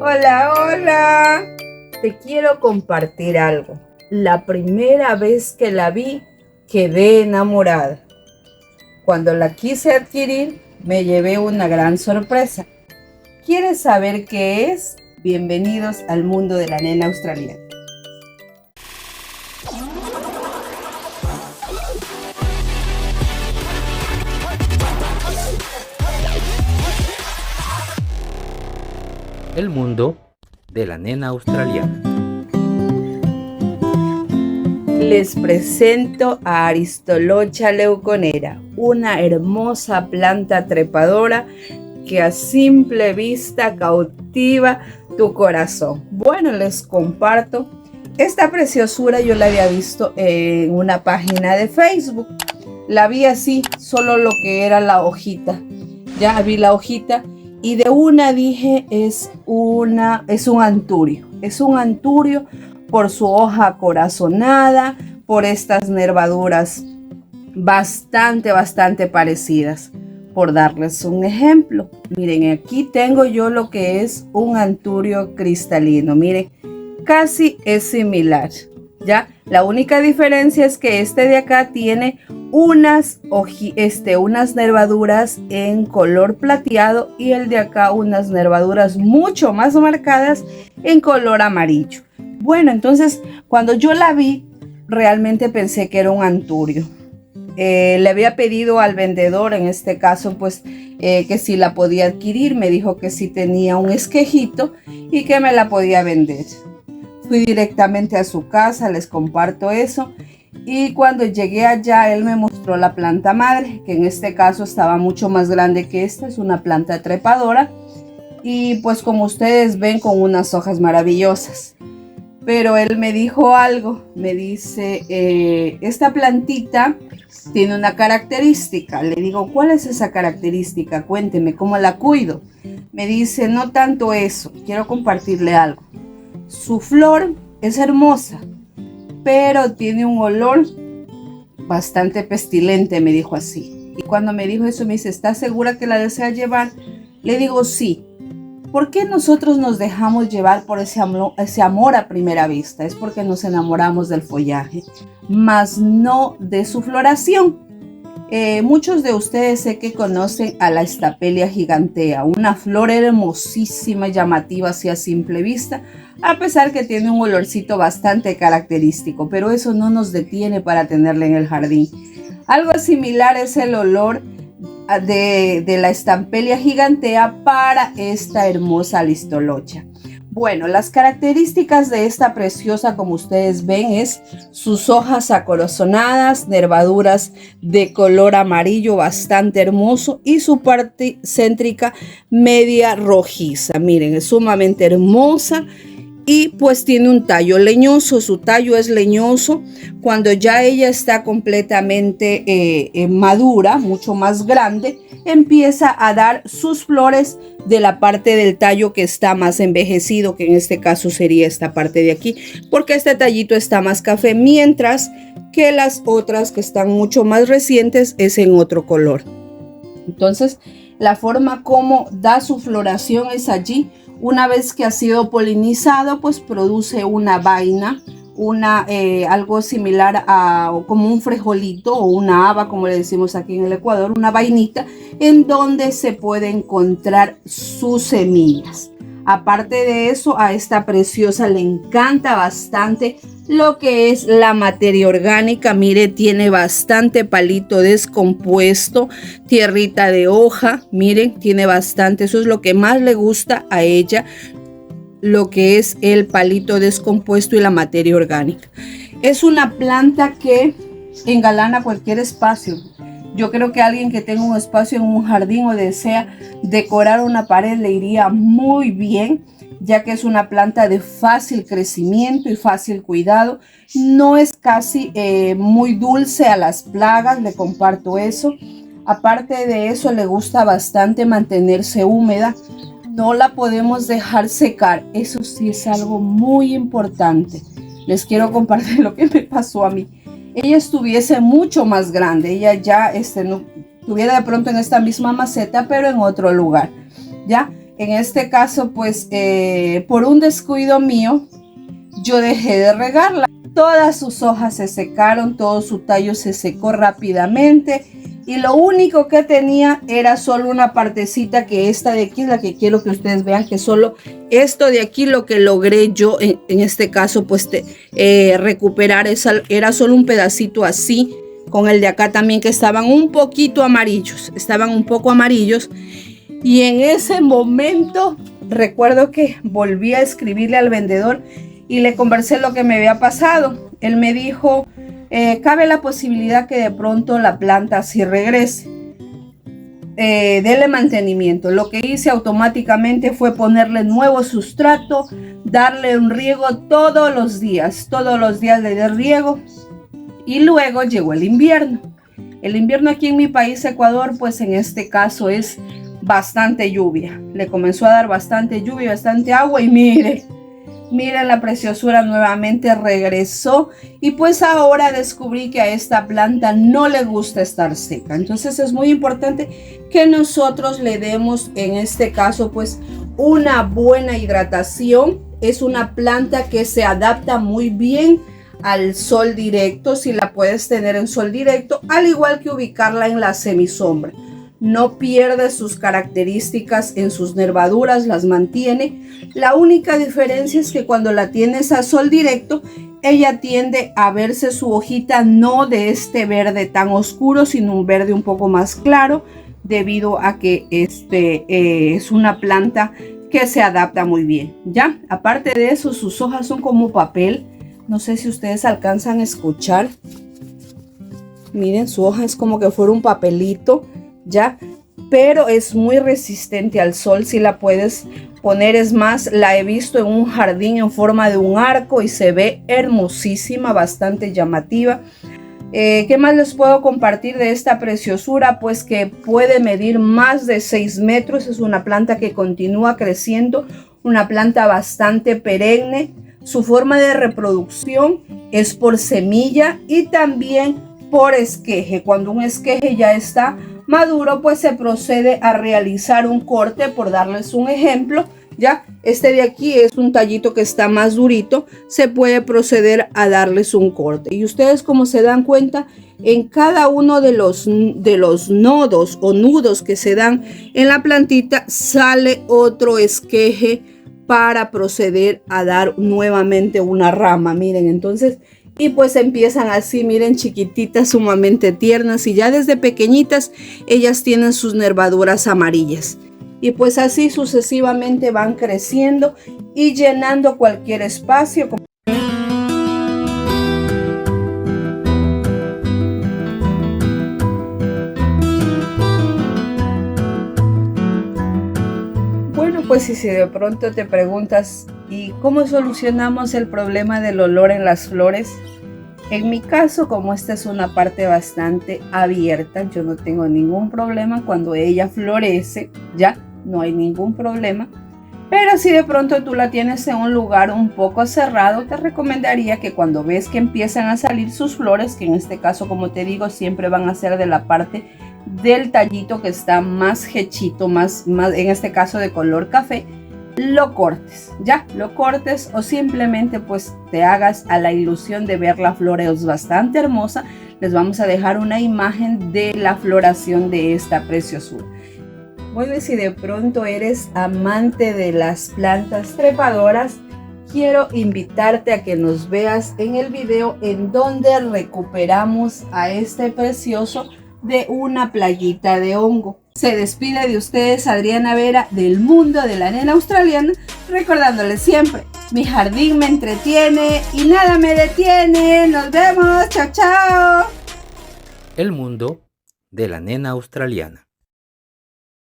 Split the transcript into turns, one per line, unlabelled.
Hola, hola. Te quiero compartir algo. La primera vez que la vi, quedé enamorada. Cuando la quise adquirir, me llevé una gran sorpresa. ¿Quieres saber qué es? Bienvenidos al mundo de la nena australiana.
El mundo de la nena australiana.
Les presento a Aristolocha leuconera, una hermosa planta trepadora que a simple vista cautiva tu corazón. Bueno, les comparto. Esta preciosura yo la había visto en una página de Facebook. La vi así, solo lo que era la hojita. Ya vi la hojita y de una dije es un anturio. Es un anturio por su hoja corazonada, por estas nervaduras bastante parecidas. Por darles un ejemplo, miren, aquí tengo yo lo que es un anturio cristalino. Miren, casi es similar, ¿ya? La única diferencia es que este de acá tiene unas nervaduras en color plateado y el de acá unas nervaduras mucho más marcadas en color amarillo. Bueno, entonces cuando yo la vi, realmente pensé que era un anturio. Le había pedido al vendedor, en este caso, pues, que si la podía adquirir. Me dijo que si tenía un esquejito y que me la podía vender. Fui directamente a su casa, les comparto eso. Y cuando llegué allá, él me mostró la planta madre, que en este caso estaba mucho más grande que esta. Es una planta trepadora. Y pues como ustedes ven, con unas hojas maravillosas. Pero él me dijo algo, me dice, esta plantita tiene una característica. Le digo, ¿cuál es esa característica? Cuénteme, ¿cómo la cuido? Me dice, no tanto eso, quiero compartirle algo. Su flor es hermosa, pero tiene un olor bastante pestilente, me dijo así. Y cuando me dijo eso, me dice, ¿estás segura que la desea llevar? Le digo, sí. ¿Por qué nosotros nos dejamos llevar por ese amor a primera vista? Es porque nos enamoramos del follaje, mas no de su floración. Muchos de ustedes sé que conocen a la Stapelia gigantea, una flor hermosísima, llamativa así a simple vista, a pesar que tiene un olorcito bastante característico, pero eso no nos detiene para tenerla en el jardín. Algo similar es el olor de la Stapelia gigantea para esta hermosa Aristolocha. Bueno, las características de esta preciosa, como ustedes ven, es sus hojas acorazonadas, nervaduras de color amarillo bastante hermoso y su parte céntrica media rojiza. Miren, es sumamente hermosa. Y pues tiene un tallo leñoso, su tallo es leñoso. Cuando ya ella está completamente madura, mucho más grande, empieza a dar sus flores de la parte del tallo que está más envejecido, que en este caso sería esta parte de aquí, porque este tallito está más café, mientras que las otras que están mucho más recientes es en otro color. Entonces, la forma como da su floración es allí. Una vez que ha sido polinizado, pues produce una vaina, algo similar a como un frijolito o una haba, como le decimos aquí en el Ecuador, una vainita en donde se puede encontrar sus semillas. Aparte de eso, a esta preciosa le encanta bastante lo que es la materia orgánica. Mire, tiene bastante palito descompuesto, tierrita de hoja. Miren, tiene bastante. Eso es lo que más le gusta a ella, lo que es el palito descompuesto y la materia orgánica. Es una planta que engalana cualquier espacio. Yo creo que alguien que tenga un espacio en un jardín o desea decorar una pared le iría muy bien, ya que es una planta de fácil crecimiento y fácil cuidado. No es casi muy dulce a las plagas, le comparto eso. Aparte de eso, le gusta bastante mantenerse húmeda. No la podemos dejar secar. Eso sí es algo muy importante. Les quiero compartir lo que me pasó a mí. Ella estuviese mucho más grande, ella ya no estuviera de pronto en esta misma maceta, pero en otro lugar, ¿ya? En este caso, pues por un descuido mío, yo dejé de regarla. Todas sus hojas se secaron, todo su tallo se secó rápidamente y lo único que tenía era solo una partecita, que esta de aquí es la que quiero que ustedes vean, que solo esto de aquí lo que logré yo en este caso pues recuperar, era solo un pedacito así, con el de acá también que estaban un poquito amarillos, estaban un poco amarillos. Y en ese momento recuerdo que volví a escribirle al vendedor y le conversé lo que me había pasado. Él me dijo, cabe la posibilidad que de pronto la planta así regrese. Dele mantenimiento. Lo que hice automáticamente fue ponerle nuevo sustrato, darle un riego todos los días le di riego. Y luego llegó el invierno. El invierno aquí en mi país, Ecuador, pues en este caso es bastante lluvia. Le comenzó a dar bastante lluvia, bastante agua y miren la preciosura, nuevamente regresó. Y pues ahora descubrí que a esta planta no le gusta estar seca. Entonces es muy importante que nosotros le demos, en este caso, pues una buena hidratación. Es una planta que se adapta muy bien al sol directo, si la puedes tener en sol directo, al igual que ubicarla en la semisombra. No pierde sus características en sus nervaduras, las mantiene. La única diferencia es que cuando la tienes a sol directo, ella tiende a verse su hojita no de este verde tan oscuro, sino un verde un poco más claro, debido a que es una planta que se adapta muy bien. Ya, aparte de eso, sus hojas son como papel. No sé si ustedes alcanzan a escuchar. Miren, su hoja es como que fuera un papelito, ¿ya? Pero es muy resistente al sol, si la puedes poner. Es más, la he visto en un jardín en forma de un arco y se ve hermosísima, bastante llamativa. ¿Qué más les puedo compartir de esta preciosura? Pues que puede medir más de 6 metros. Es una planta que continúa creciendo, una planta bastante perenne. Su forma de reproducción es por semilla y también por esqueje. Cuando un esqueje ya está maduro, pues se procede a realizar un corte. Por darles un ejemplo, ya este de aquí es un tallito que está más durito, se puede proceder a darles un corte. Y ustedes, como se dan cuenta, en cada uno de los nodos o nudos que se dan en la plantita sale otro esqueje para proceder a dar nuevamente una rama. Miren, entonces, y pues empiezan así, miren, chiquititas, sumamente tiernas, y ya desde pequeñitas ellas tienen sus nervaduras amarillas. Y pues así sucesivamente van creciendo y llenando cualquier espacio. Bueno, pues si de pronto te preguntas, ¿y cómo solucionamos el problema del olor en las flores? En mi caso, como esta es una parte bastante abierta, yo no tengo ningún problema cuando ella florece, ya no hay ningún problema. Pero si de pronto tú la tienes en un lugar un poco cerrado, te recomendaría que cuando ves que empiezan a salir sus flores, que en este caso, como te digo, siempre van a ser de la parte del tallito que está más hechito, más en este caso de color café, lo cortes, ya, lo cortes, o simplemente pues te hagas a la ilusión de ver la flor. Es bastante hermosa. Les vamos a dejar una imagen de la floración de esta preciosura. Bueno, y si de pronto eres amante de las plantas trepadoras, quiero invitarte a que nos veas en el video en donde recuperamos a este precioso de una playita de hongo. Se despide de ustedes Adriana Vera del mundo de la nena australiana, recordándoles siempre, mi jardín me entretiene y nada me detiene. Nos vemos, chao chao.
El mundo de la nena australiana.